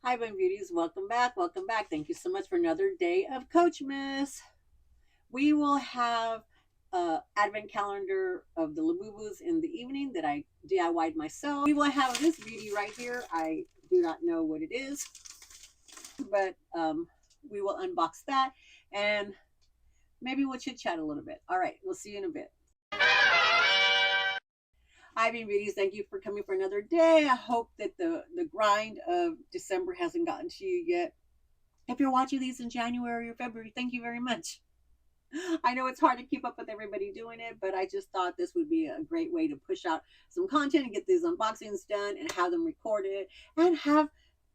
Hi, my beauties. Welcome back. Welcome back. Thank you so much for another day of COACHmas. We will have a advent calendar of the Labubus in the evening that I DIY'd myself. We will have this beauty right here. I do not know what it is, but we will unbox that and maybe we'll chit chat a little bit. All right, we'll see you in a bit. Hi, beauties. Thank you for coming for another day. I hope that the grind of December hasn't gotten to you yet. If you're watching these in January or February, thank you very much. I know it's hard to keep up with everybody doing it, but I just thought this would be a great way to push out some content and get these unboxings done and have them recorded and have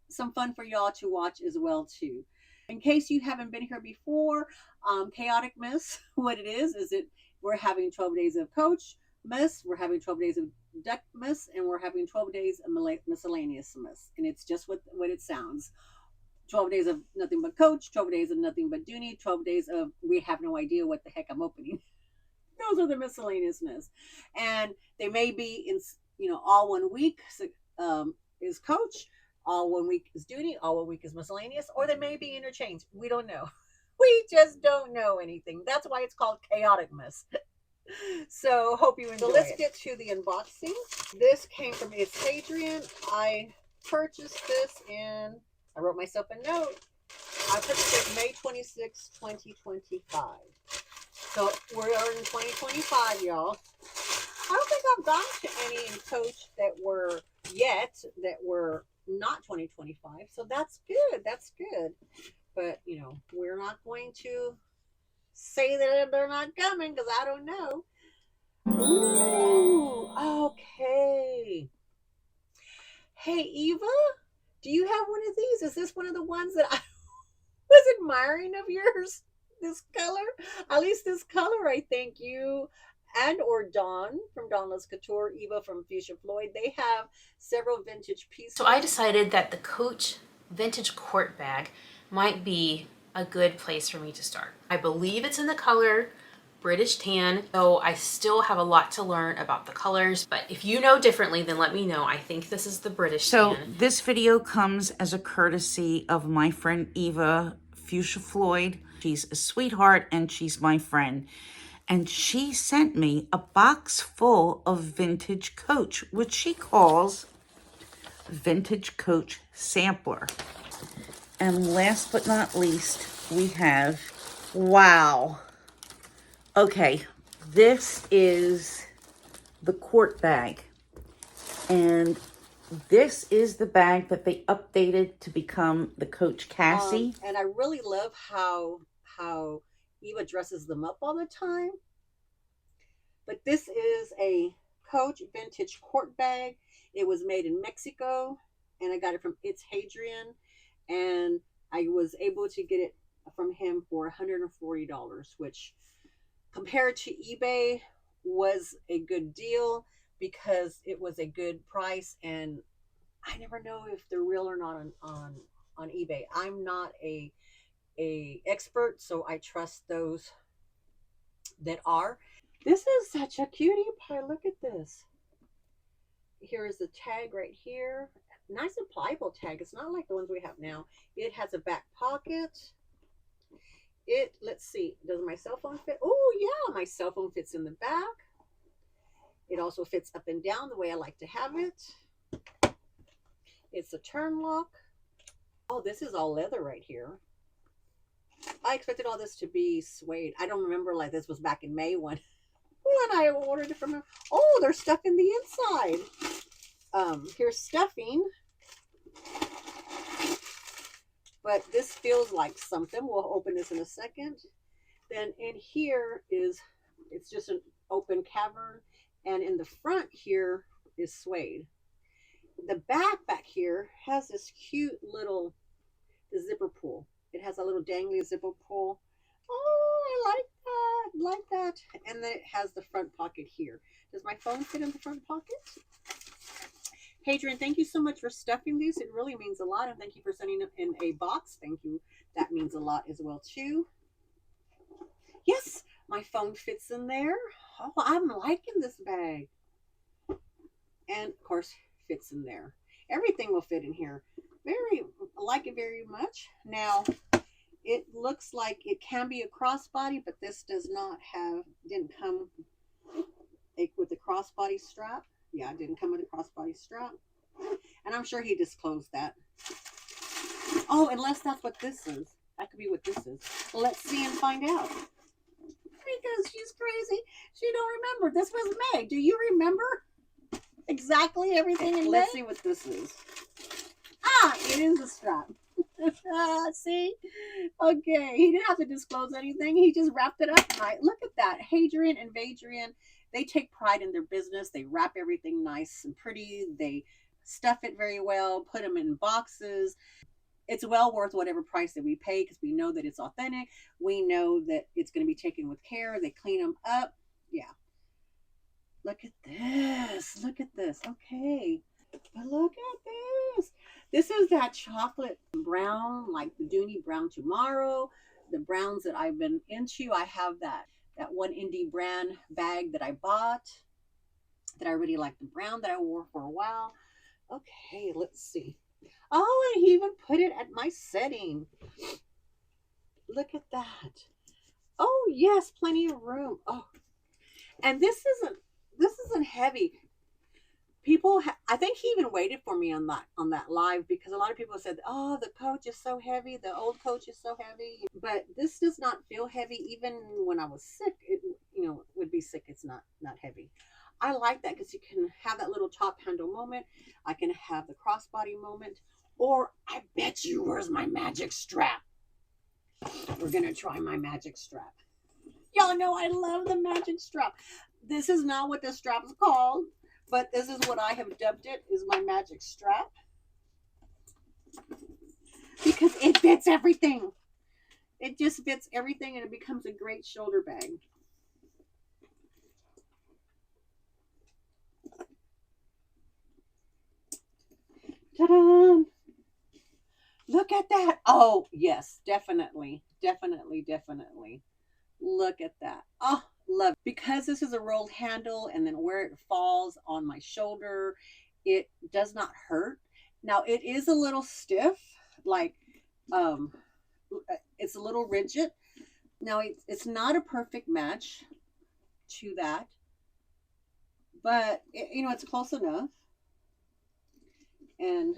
some fun for y'all to watch as well too. In case you haven't been here before, COACHmas, what it is it we're having 12 days of COACHmas, we're having 12 days of Duckmas, and we're having 12 days of miscellaneousmas, and it's just what it sounds. 12 days of nothing but Coach, 12 days of nothing but Dooney, 12 days of we have no idea what the heck I'm opening. Those are the miscellaneousness. And they may be in, all 1 week is Coach, all 1 week is Dooney, all 1 week is miscellaneous, or they may be interchanged. We don't know. We just don't know anything. That's why it's called COACHmas. So hope you enjoy. So let's get to the unboxing. This came from Hadrian. I purchased this I wrote myself a note. I purchased it May 26, 2025. So we're in 2025, y'all. I don't think I've gotten to any in Coach that were not 2025. So that's good. That's good. But, we're not going to say that they're not coming because I don't know. Ooh, okay. Hey, Eva, do you have one of these? Is this one of the ones that I was admiring of yours? This color? At least this color, I think you and or Dawn from Dawnless Couture, Eva from Fuchsia Floyd, they have several vintage pieces. So I decided that the Coach vintage court bag might be a good place for me to start. I believe it's in the color British tan, so I still have a lot to learn about the colors, but if you know differently, then let me know. I think this is the British tan. So this video comes as a courtesy of my friend Eva, Fuchsia Floyd. She's a sweetheart and she's my friend. And she sent me a box full of vintage Coach, which she calls Vintage Coach Sampler. And last but not least, we have, wow. Okay, this is the court bag. And this is the bag that they updated to become the Coach Cassie. And I really love how Eva dresses them up all the time. But this is a Coach vintage court bag. It was made in Mexico, and I got it from Hadrian, and I was able to get it from him for $140, which compared to eBay was a good deal because it was a good price, and I never know if they're real or not on eBay. I'm not a expert, so I trust those that are. This is such a cutie pie. Look at this. Here is the tag right here. Nice and pliable tag. It's not like the ones we have now. It has a back pocket. Let's see, does my cell phone fit? Oh yeah, my cell phone fits in the back. It also fits up and down the way I like to have it. It's a turn lock. Oh, this is all leather right here. I expected all this to be suede. I don't remember like this was back in May when I ordered it from him. Oh, there's stuff in the inside. Here's stuffing. But this feels like something. We'll open this in a second. Then in here it's just an open cavern. And in the front here is suede. The back here has this cute little zipper pull. It has a little dangly zipper pull. Oh, I like that. And then it has the front pocket here. Does my phone fit in the front pocket? Hadrian, thank you so much for stuffing these. It really means a lot. And thank you for sending them in a box. Thank you. That means a lot as well, too. Yes, my phone fits in there. Oh, I'm liking this bag. And, of course, fits in there. Everything will fit in here. Very like it very much. Now, it looks like it can be a crossbody, but this does not have, didn't come with the crossbody strap. Yeah, it didn't come with a crossbody strap. And I'm sure he disclosed that. Oh, unless that's what this is. That could be what this is. Let's see and find out. Because she's crazy. She don't remember. This was May. Do you remember exactly everything in May? Let's see what this is. Ah, it is a strap. See? Okay. He didn't have to disclose anything. He just wrapped it up right. Look at that. Hadrian and Hadrian, they take pride in their business. They wrap everything nice and pretty. They stuff it very well, put them in boxes. It's well worth whatever price that we pay because we know that it's authentic. We know that it's going to be taken with care. They clean them up. Yeah. Look at this. Look at this. Okay. But look at this. This is that chocolate brown, like the Dooney Brown Tomorrow. The browns that I've been into. I have that one indie brand bag that I bought that I really like, the brown that I wore for a while. Okay, let's see. Oh, and he even put it at my setting. Look at that. Oh, yes, plenty of room. Oh, and this isn't heavy. People, I think he even waited for me on that live because a lot of people said, "Oh, the coach is so heavy. The old coach is so heavy." But this does not feel heavy. Even when I was sick, it would be sick. It's not heavy. I like that because you can have that little top handle moment. I can have the crossbody moment. Or I bet you, where's my magic strap? We're going to try my magic strap. Y'all know I love the magic strap. This is not what the strap is called, but this is what I have dubbed it, is my magic strap. Because it fits everything. It just fits everything and it becomes a great shoulder bag. Ta-da! Look at that. Oh, yes, definitely. Definitely, definitely. Look at that. Oh, love it. Because this is a rolled handle and then where it falls on my shoulder, it does not hurt. Now, it is a little stiff, like it's a little rigid. Now, it's not a perfect match to that, but it's close enough. And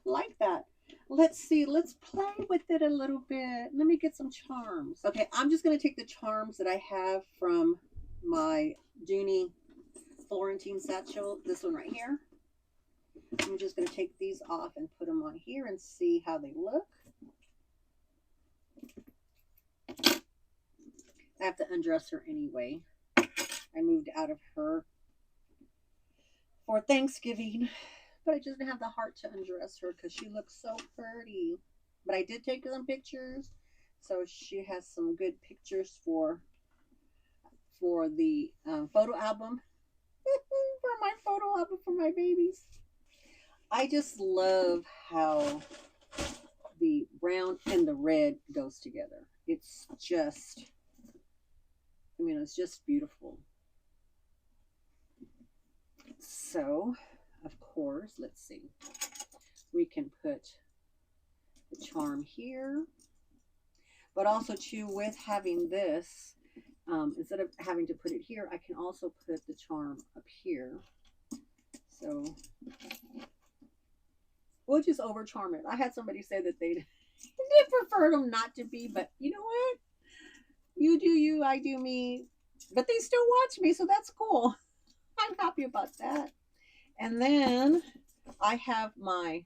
like that. Let's see. Let's play with it a little bit. Let me get some charms. Okay, I'm just going to take the charms that I have from my Dooney Florentine satchel. This one right here. I'm just going to take these off and put them on here and see how they look. I have to undress her anyway. I moved out of her for Thanksgiving. But I just didn't have the heart to undress her because she looks so pretty. But I did take some pictures, so she has some good pictures for the photo album. For my photo album for my babies. I just love how the brown and the red goes together. It's just, it's just beautiful. So, of course, let's see. We can put the charm here, but also too, with having this, instead of having to put it here, I can also put the charm up here. So we'll just over charm it. I had somebody say that they prefer them not to be, but you know what? You do you, I do me. But they still watch me, so that's cool. I'm happy about that. And then I have my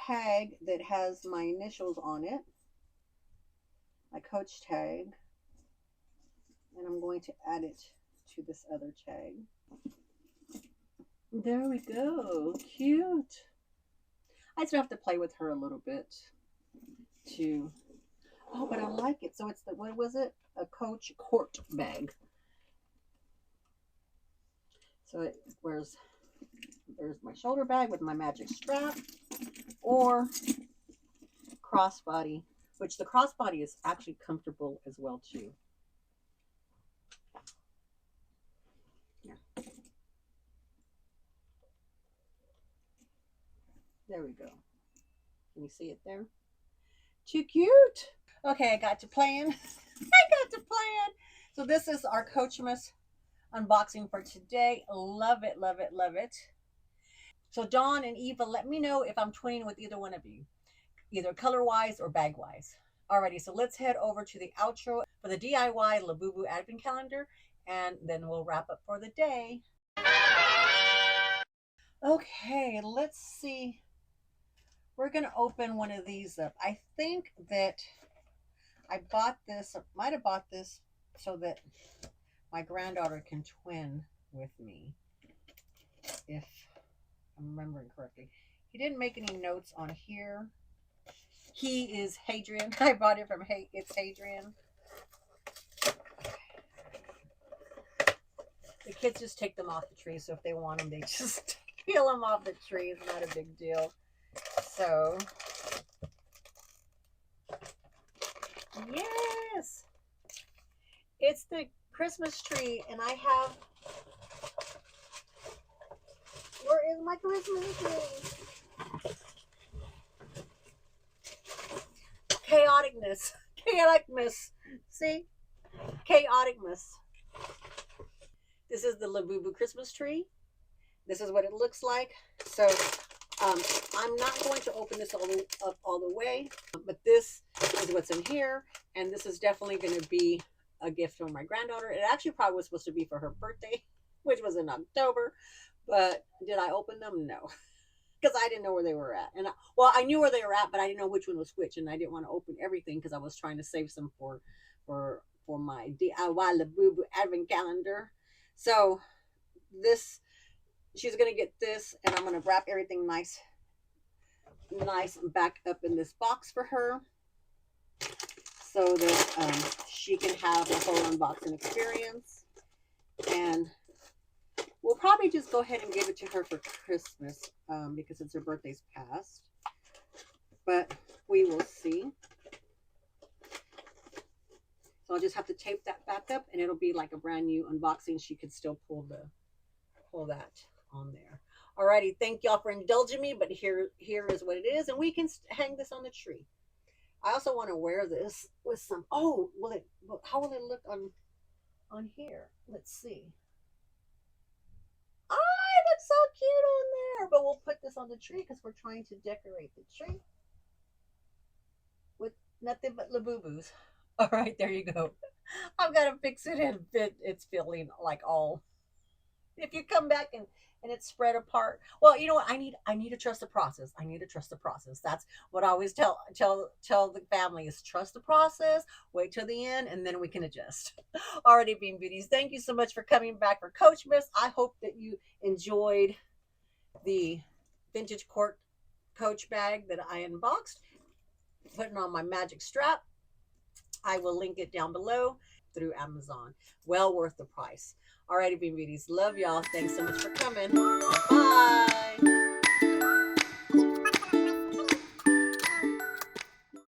tag that has my initials on it, my Coach tag, and I'm going to add it to this other tag. There we go. Cute. I still have to play with her a little bit to, oh, but I like it. So it's the, what was it? A Coach court bag. So there's my shoulder bag with my magic strap, or crossbody, which the crossbody is actually comfortable as well too. Yeah. There we go. Can you see it there? Too cute. Okay, I got to plan. I got to plan. So this is our COACHmas unboxing for today. Love it, love it, love it. So Dawn and Eva, let me know if I'm twinning with either one of you, either color wise or bag wise. Alrighty, so let's head over to the outro for the DIY Labubu advent calendar, and then we'll wrap up for the day. Okay, let's see. We're gonna open one of these up. I think that I bought this, might have bought this so that my granddaughter can twin with me, if I'm remembering correctly. He didn't make any notes on here. He is Hadrian. I bought it from it's Hadrian. The kids just take them off the tree, so if they want them, they just peel them off the tree. It's not a big deal. So, yes, it's the Christmas tree, and I have, where is my Christmas tree? Chaoticness. Chaoticness. See? Chaoticness. This is the Labubu Christmas tree. This is what it looks like. So I'm not going to open this all the way, but this is what's in here, and this is definitely going to be a gift from my granddaughter. It actually probably was supposed to be for her birthday, which was in October, but did I open them? No, because I didn't know where they were at. And I knew where they were at, but I didn't know which one was which, and I didn't want to open everything because I was trying to save some for my DIY Labubu advent calendar. So this, she's gonna get this, and I'm gonna wrap everything nice back up in this box for her, so that she can have a whole unboxing experience. And we'll probably just go ahead and give it to her for Christmas, because since her birthday's past. But we will see. So I'll just have to tape that back up, and it'll be like a brand new unboxing. She could still pull that on there. Alrighty, thank y'all for indulging me, but here is what it is, and we can hang this on the tree. I also want to wear this with some, how will it look on here? Let's see. It looks so cute on there, but we'll put this on the tree because we're trying to decorate the tree with nothing but Labubus. All right, there you go. I've got to fix it, and it's feeling like all. If you come back and it's spread apart, well, you know what? I need to trust the process. I need to trust the process. That's what I always tell the family is trust the process. Wait till the end, and then we can adjust. Alrighty, Bean Beauties, thank you so much for coming back for COACHmas. I hope that you enjoyed the vintage Coach bag that I unboxed, putting on my magic strap. I will link it down below through Amazon. Well worth the price. Alrighty, Bean Beauties. Love y'all. Thanks so much for coming. Bye.